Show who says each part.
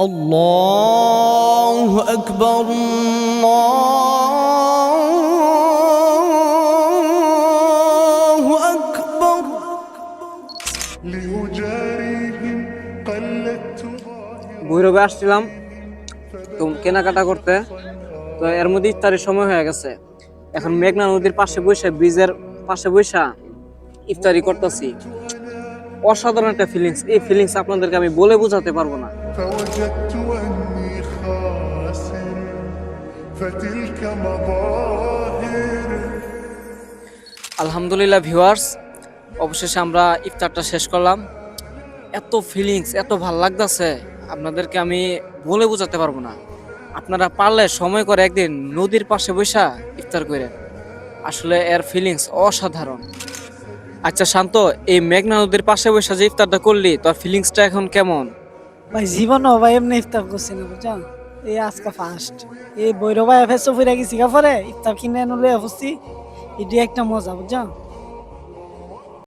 Speaker 1: الله أكبر الله أكبر
Speaker 2: لأجاريهم قلدت
Speaker 3: ভৈরবে আসছিলাম তো কেনাকাটা করতে। তো এর মধ্যে ইফতারের সময় হয়ে গেছে। এখন মেঘনা নদীর পাশে বসে, ব্রিজের পাশে বসে ইফতারি করতেছি। অসাধারণ একটা ফিলিংস। এই ফিলিংস আপনাদেরকে আমি বলে বোঝাতে পারবো না।
Speaker 2: فوجدت أني خاسر فتلك مظاهر
Speaker 3: আলহামদুলিল্লাহ ভিউয়ার্স, অবশেষে আমরা ইফতারটা শেষ করলাম। এত ফিলিংস, এত ভাল লাগতেছে, আপনাদেরকে আমি বলে বোঝাতে পারবো না। আপনারা পারলে সময় করে একদিন নদীর পাশে বসা ইফতার করেন। আসলে এর ফিলিংস অসাধারণ। আচ্ছা শান্ত, এই মেঘনা নদীর পাশে বসে যে ইফতারটা করলি, তোর ফিলিংসটা এখন কেমন?
Speaker 4: ভাই জীবনও ভাই এমনি ইফতার করছি না বুঝছেন। এই আজকে ফার্স্ট এই বৈরবাই ফেসো ফুইরা গেছি গা পরে ইফতার কিনে এনে লয়ে বসছি। এটি একটা মজা বুঝছেন।